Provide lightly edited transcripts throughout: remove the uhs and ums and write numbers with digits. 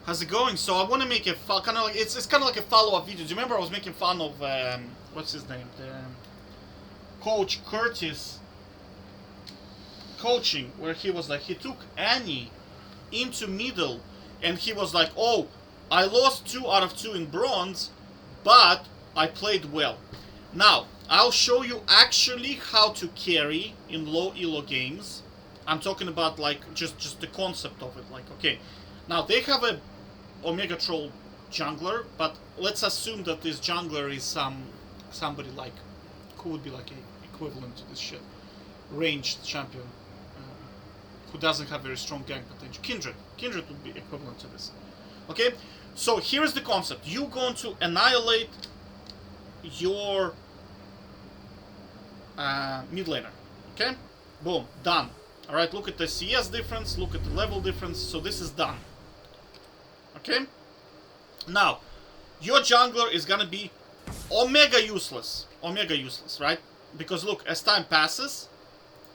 How's it going? So I want to make a kind of like it's kind of like a follow-up video. Do you remember I was making fun of what's his name, the Coach Curtis coaching, where he was like he took Annie into middle, and he was like, "Oh, I lost 2 out of 2 in bronze, but I played well." Now I'll show you actually how to carry in low elo games. I'm talking about like just the concept of it. Like, okay, now they have a Omega Troll jungler, but let's assume that this jungler is somebody like who would be like a equivalent to this shit, ranged champion who doesn't have very strong gank potential. Kindred would be equivalent to this. Okay, so here's the concept. You're going to annihilate your mid laner. Okay, boom, done. All right, look at the CS difference, look at the level difference. So this is done. Okay, now your jungler is gonna be omega useless, right? Because look, as time passes,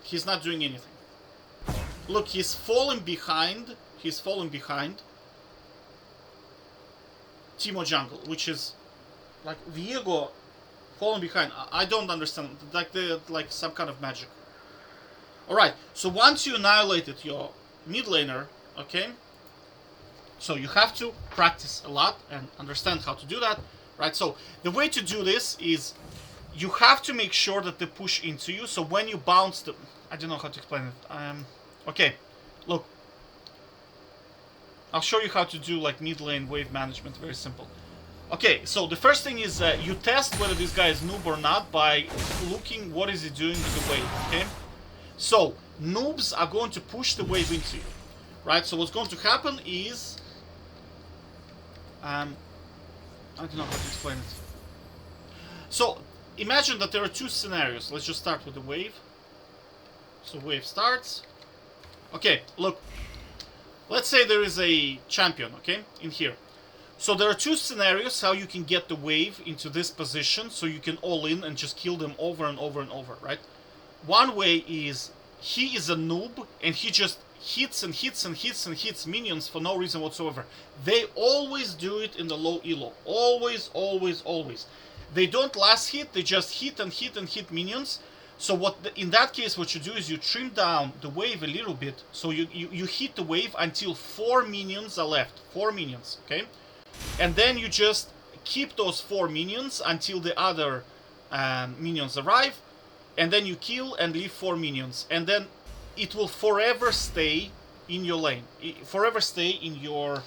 he's not doing anything. Look, he's falling behind. Teemo jungle, which is like Viego falling behind. I don't understand. Like some kind of magic. All right. So once you annihilated your mid laner, okay. So you have to practice a lot and understand how to do that, right? So the way to do this is you have to make sure that they push into you. So when you bounce the, I don't know how to explain it. Okay, look. I'll show you how to do like mid lane wave management. Very simple. Okay, so the first thing is you test whether this guy is noob or not by looking what is he doing with the wave. Okay, so noobs are going to push the wave into you, right? So what's going to happen is I don't know how to explain it. So imagine that there are 2 scenarios. Let's just start with the wave. So wave starts. Okay, look. Let's say there is a champion, okay, in here. So there are 2 scenarios how you can get the wave into this position so you can all in and just kill them over and over and over, right? One way is he is a noob and he just hits and hits and hits and hits minions for no reason whatsoever. They always do it in the low elo. Always, always, always. They don't last hit, they just hit and hit and hit minions. So in that case, what you do is you trim down the wave a little bit. So you hit the wave until 4 minions are left. 4 minions, okay? And then you just keep those 4 minions until the other minions arrive. And then you kill and leave 4 minions. And then it will forever stay in your lane. Forever stay in your...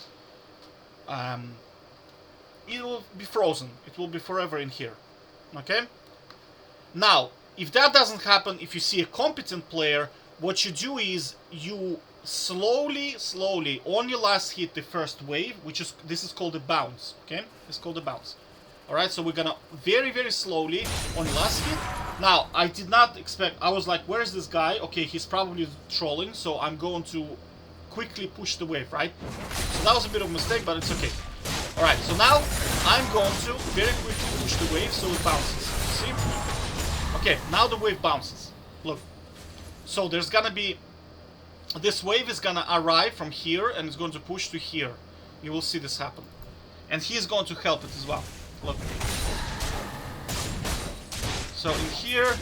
it will be frozen. It will be forever in here. Okay? Now, if that doesn't happen, if you see a competent player, what you do is you slowly, on your last hit the first wave, this is called a bounce. Okay? It's called a bounce. Alright, so we're gonna very, very slowly on your last hit. Now, I did not expect, I was like, where's this guy? Okay, he's probably trolling, so I'm going to quickly push the wave, right? So that was a bit of a mistake, but it's okay. Alright, so now I'm going to very quickly push the wave so it bounces. See? Okay, now the wave bounces. Look. So there's gonna be, this wave is gonna arrive from here and it's going to push to here. You will see this happen. And he's going to help it as well. Look. So in here,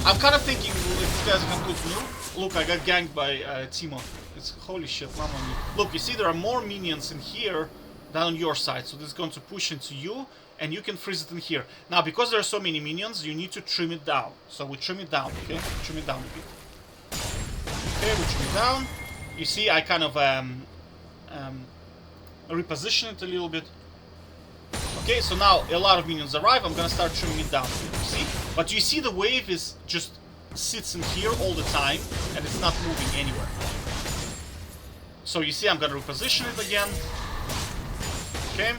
I'm kind of thinking this guy's a complete noob. Look, I got ganked by Teemo. It's holy shit, mama mia. Look, you see there are more minions in here than on your side. So this is going to push into you, and you can freeze it in here. Now, because there are so many minions, you need to trim it down. So we trim it down, okay? Trim it down a bit. Okay, we trim it down. You see, I kind of reposition it a little bit. Okay, so now a lot of minions arrive. I'm gonna start trimming it down. See? But you see the wave is just sits in here all the time, and it's not moving anywhere. So you see, I'm gonna reposition it again. Okay?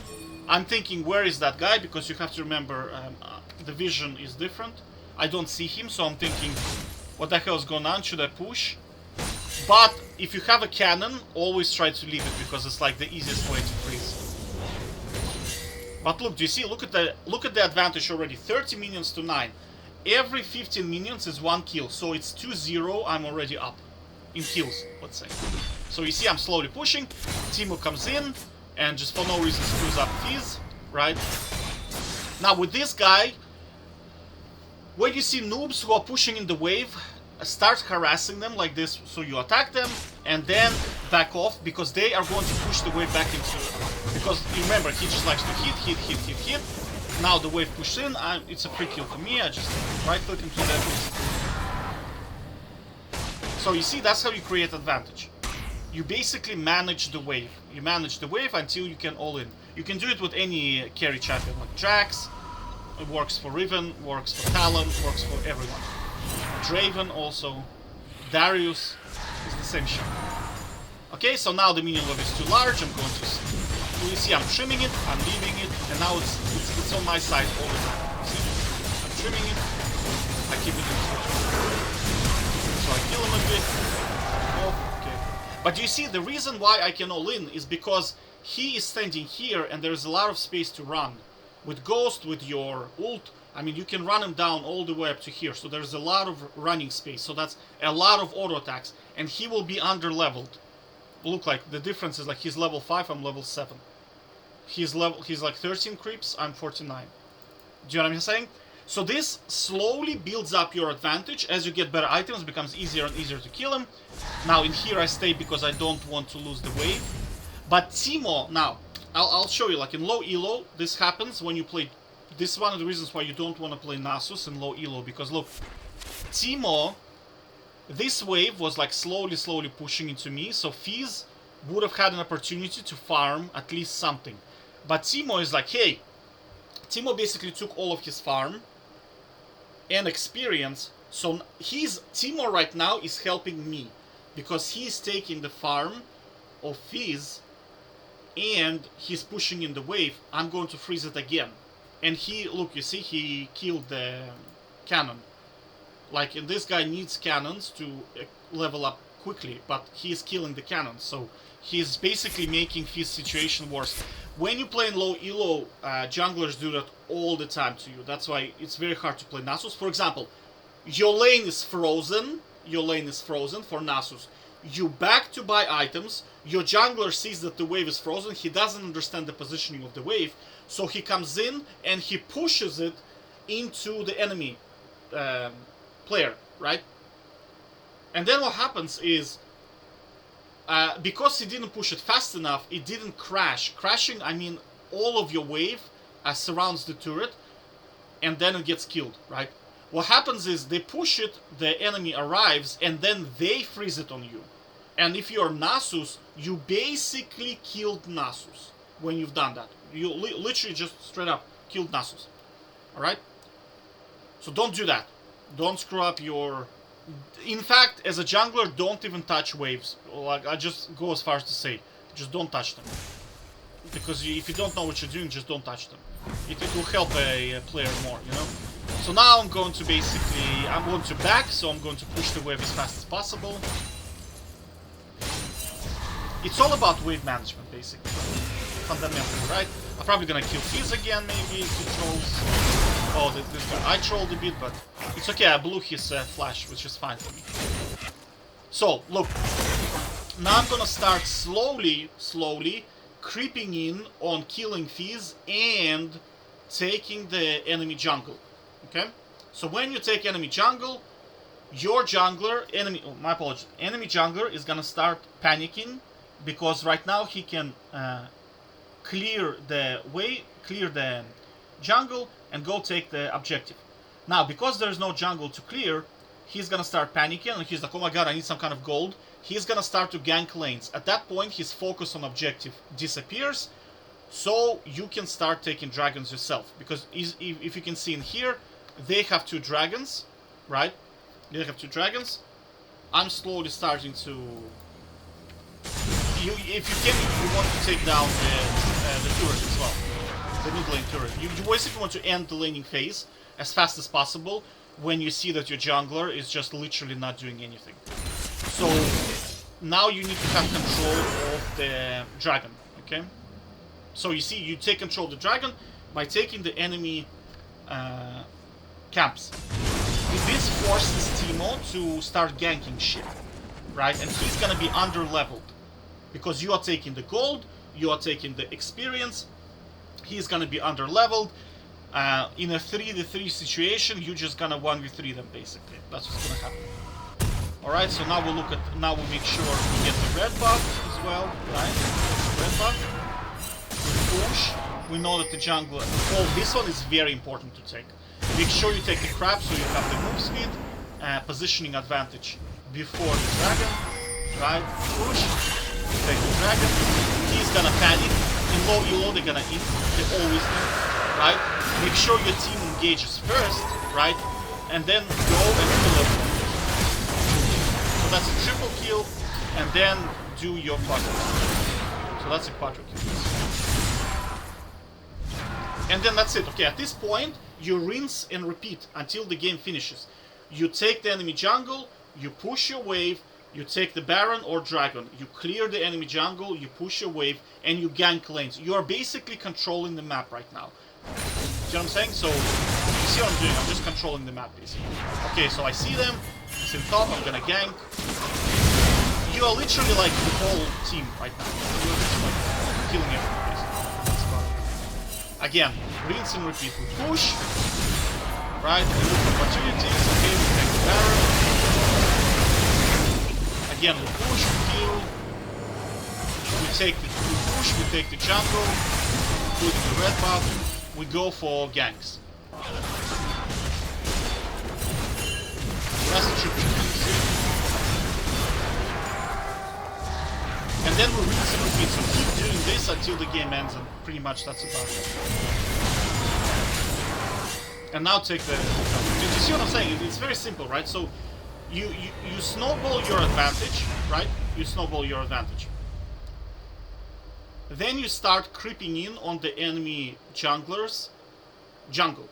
I'm thinking, where is that guy? Because you have to remember, the vision is different. I don't see him, so I'm thinking, what the hell is going on? Should I push? But if you have a cannon, always try to leave it, because it's like the easiest way to freeze. But look, do you see? Look at the advantage already. 30 minions to 9. Every 15 minions is 1 kill, so it's 2-0. I'm already up in kills, let's say. So you see, I'm slowly pushing. Teemo comes in. and just for no reason screws up Fizz, right? Now with this guy, when you see noobs who are pushing in the wave, start harassing them like this, so you attack them and then back off, because they are going to push the wave back into... Because you remember, he just likes to hit. Now the wave pushed in, it's a free kill for me, I just right click into that. So you see, that's how you create advantage. You basically manage the wave. You manage the wave until you can all in. You can do it with any carry champion, like Jax. It works for Riven, works for Talon, works for everyone. Draven also. Darius is the same shit. Okay, so now the minion level is too large. I'm going to... You see, I'm trimming it, I'm leaving it, and now it's on my side all the time. See? I'm trimming it, I keep it in switch. So I kill him a bit. Oh, okay. But you see, the reason why I can all in is because he is standing here and there's a lot of space to run. With Ghost, with your ult, I mean, you can run him down all the way up to here. So there's a lot of running space. So that's a lot of auto attacks. And he will be under-leveled. Look, like, the difference is like he's level 5, I'm level 7. He's like 13 creeps, I'm 49. Do you know what I'm saying? So this slowly builds up your advantage. As you get better items, it becomes easier and easier to kill him. Now in here I stay because I don't want to lose the wave. But Teemo, now, I'll show you, like in low elo, this happens when you play... This is one of the reasons why you don't want to play Nasus in low elo, because look, Teemo, this wave was like slowly pushing into me, so Fizz would have had an opportunity to farm at least something. But Teemo is like, hey, Teemo basically took all of his farm and experience, so Teemo right now is helping me, because he's taking the farm of Fizz and he's pushing in the wave. I'm going to freeze it again. And he, look, you see, he killed the cannon. Like, and this guy needs cannons to level up quickly, but he's killing the cannons, so he's basically making his situation worse. When you play in low elo, junglers do that all the time to you. That's why it's very hard to play Nasus. For example, your lane is frozen. Your lane is frozen for Nasus. You back to buy items. Your jungler sees that the wave is frozen. He doesn't understand the positioning of the wave. So he comes in and he pushes it into the enemy player, right? And then what happens is, because he didn't push it fast enough, it didn't crash. Crashing, I mean, all of your wave surrounds the turret, and then it gets killed, right? What happens is they push it, the enemy arrives, and then they freeze it on you. And if you're Nasus, you basically killed Nasus when you've done that. You literally just straight up killed Nasus. Alright? So don't do that. Don't screw up your... In fact, as a jungler, don't even touch waves. Like, I just go as far as to say, just don't touch them. Because if you don't know what you're doing, just don't touch them. It will help a player more, you know? So now I'm going to basically... I'm going to back, so I'm going to push the wave as fast as possible. It's all about wave management, basically. Fundamentally, right? I'm probably gonna kill Fizz again, maybe, if he trolls. Oh, this guy. I trolled a bit, but it's okay, I blew his flash, which is fine for me. So, look. Now I'm gonna start slowly creeping in on killing Fizz and taking the enemy jungle. Okay? So when you take enemy jungle, your jungler, my apologies, enemy jungler is gonna start panicking, because right now he can clear the jungle and go take the objective. Now, because there's no jungle to clear, he's gonna start panicking, and he's like, oh my god, I need some kind of gold. He's gonna start to gank lanes. At that point, his focus on objective disappears, so you can start taking dragons yourself. Because if you can see in here, they have 2 dragons, right? They have 2 dragons. I'm slowly starting to... If you want to take down the turret as well, the mid lane turret. You basically want to end the laning phase as fast as possible when you see that your jungler is just literally not doing anything. So now you need to have control of the dragon, okay? So you see, you take control of the dragon by taking the enemy camps. This forces Teemo to start ganking shit, right? And he's gonna be under-leveled. Because you are taking the gold, you are taking the experience. He's gonna be under leveled. In a 3v3 situation, you're just gonna 1v3 them basically. That's what's gonna happen. Alright, so now we look at, now we make sure we get the red buff as well, right? Red buff. We push. We know that the jungler, oh, this one is very important to take. Make sure you take the crab so you have the move speed, positioning advantage before the dragon, right? Push, take the dragon. He's gonna panic. In low elo, they're gonna eat. They always do, right? Make sure your team engages first, right? And then go and kill everyone. So that's a triple kill, and then do your quadra. So that's a quadra kill. And then that's it. Okay, at this point, you rinse and repeat until the game finishes. You take the enemy jungle, you push your wave, you take the Baron or Dragon, you clear the enemy jungle, you push your wave, and you gank lanes. You are basically controlling the map right now. See what I'm saying? So, you see what I'm doing? I'm just controlling the map, basically. Okay, so I see them, it's in top, I'm gonna gank. You are literally like the whole team right now. You're just like killing everything, basically. That's about it. Again, rinse and repeat. We push, right? We look for opportunities. Okay, we take the Baron. Again, we push, we kill. We push, we take the jungle. Put the red buff. We go for ganks. That's the triple kill. And then we rinse and repeat. So keep doing this until the game ends, and pretty much that's about it. And now take the... Do you see what I'm saying? It's very simple, right? So you snowball your advantage, right? You snowball your advantage. Then you start creeping in on the enemy jungler's jungle,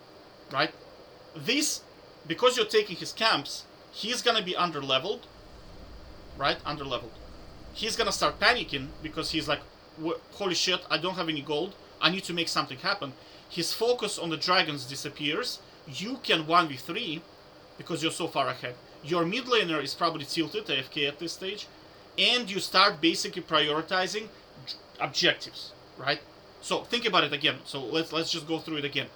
right? This, because you're taking his camps, he's gonna be underleveled, right? Underleveled. He's gonna start panicking because he's like, holy shit, I don't have any gold. I need to make something happen. His focus on the dragons disappears. You can 1v3 because you're so far ahead. Your mid laner is probably tilted, AFK at this stage. And you start basically prioritizing objectives, right? So think about it again. So let's just go through it again.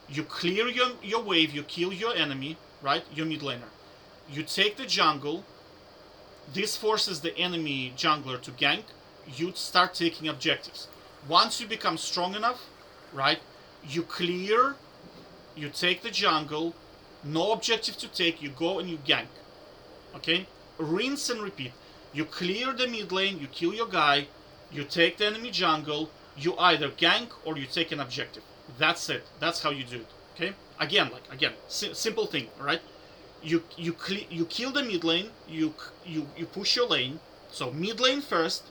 You clear your wave, you kill your enemy, right? Your mid laner. You take the jungle. This forces the enemy jungler to gank. You start taking objectives. Once you become strong enough, right? You clear, you take the jungle, no objective to take, you go and you gank. Okay? Rinse and repeat. You clear the mid lane, you kill your guy, you take the enemy jungle, you either gank or you take an objective. That's it. That's how you do it. Okay? Again, simple thing, right? You kill the mid lane, you push your lane. So mid lane first,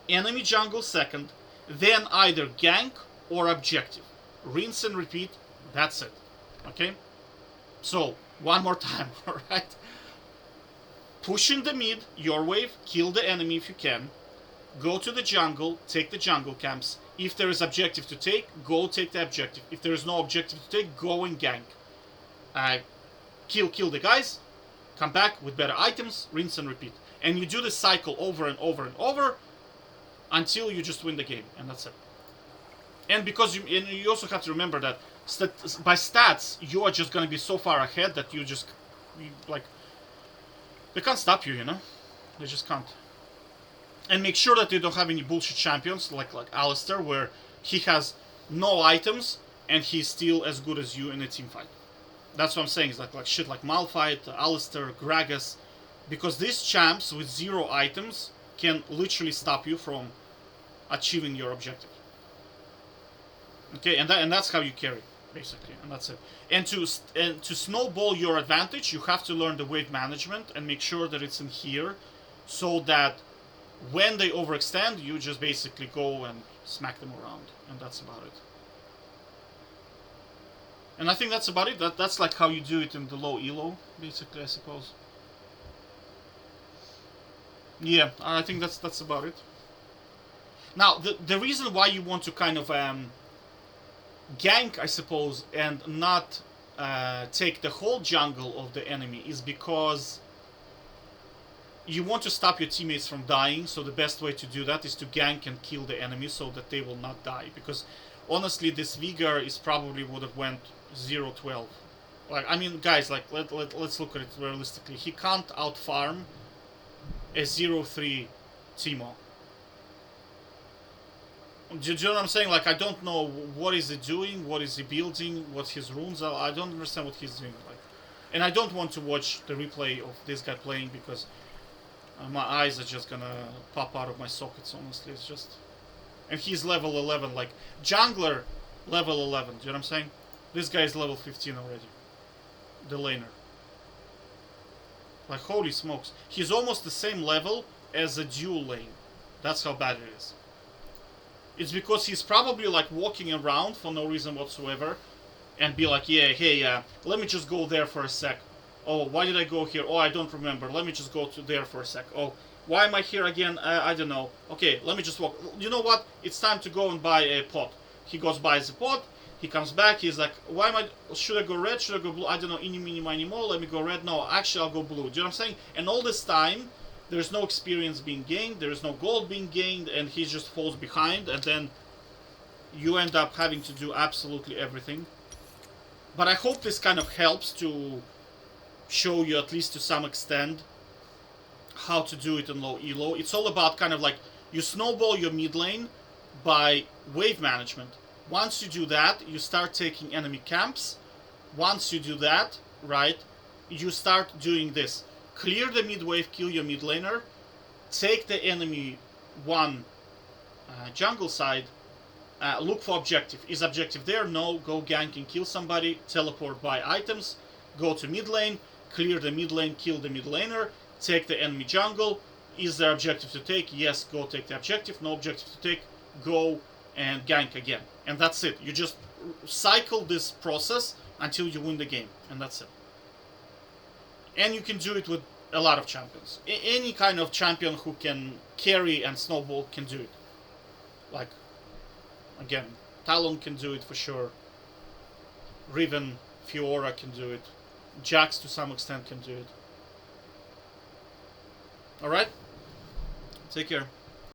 enemy jungle second, then either gank or objective. Rinse and repeat. That's it. Okay? So, one more time, alright? Push in the mid, your wave, kill the enemy if you can. Go to the jungle, take the jungle camps. If there is objective to take, go take the objective. If there is no objective to take, go and gank. Kill the guys, come back with better items, rinse and repeat. And you do this cycle over and over and over until you just win the game, and that's it. And because you also have to remember that by stats, you are just going to be so far ahead that you they can't stop you, you know? They just can't. And make sure that you don't have any bullshit champions like Alistar, where he has no items and he's still as good as you in a team fight. That's what I'm saying, is like shit like Malphite, Alistar, Gragas, because these champs with 0 items can literally stop you from achieving your objective. Okay, and that's how you carry, basically, and that's it. And to snowball your advantage, you have to learn the wave management and make sure that it's in here, so that when they overextend, you just basically go and smack them around, and that's about it. And I think that's about it. That's like how you do it in the low elo, basically, I suppose. Yeah, I think that's about it. Now, the reason why you want to kind of gank, I suppose, and not take the whole jungle of the enemy is because you want to stop your teammates from dying, so the best way to do that is to gank and kill the enemy so that they will not die. Because honestly, this Vigor is probably would have went 0-12. Like, I mean, guys, like, let's look at it realistically. He can't out-farm a 0-3 Teemo. Do you know what I'm saying? Like, I don't know what is he doing, what is he building, what his runes are. I don't understand what he's doing. Like, and I don't want to watch the replay of this guy playing because my eyes are just gonna pop out of my sockets, honestly. It's just... And he's level 11, like, jungler, level 11, do you know what I'm saying? This guy is level 15 already. The laner. Like, holy smokes. He's almost the same level as a dual lane. That's how bad it is. It's because he's probably, like, walking around for no reason whatsoever and be like, yeah, hey, let me just go there for a sec. Oh, why did I go here? Oh, I don't remember. Let me just go to there for a sec. Oh, why am I here again? I don't know. Okay, let me just walk. You know what? It's time to go and buy a pot. He goes buys a pot. He comes back. He's like, why am I... Should I go red? Should I go blue? I don't know. Eeny, meeny, miny, mo. Let me go red. No, actually, I'll go blue. Do you know what I'm saying? And all this time, there's no experience being gained. There is no gold being gained. And he just falls behind. And then you end up having to do absolutely everything. But I hope this kind of helps to show you, at least to some extent, how to do it in low elo. It's all about kind of like, you snowball your mid lane by wave management. Once you do that, you start taking enemy camps. Once you do that, right, you start doing this. Clear the mid wave, kill your mid laner, take the enemy one jungle side, look for objective. Is objective there? No. Go gank and kill somebody, teleport, buy items, go to mid lane, clear the mid lane, kill the mid laner, take the enemy jungle. Is there objective to take? Yes, go take the objective. No objective to take, go and gank again. And that's it. You just cycle this process until you win the game. And that's it. And you can do it with a lot of champions. Any kind of champion who can carry and snowball can do it. Like, again, Talon can do it for sure. Riven, Fiora can do it. Jax to some extent can do it. Alright? Take care.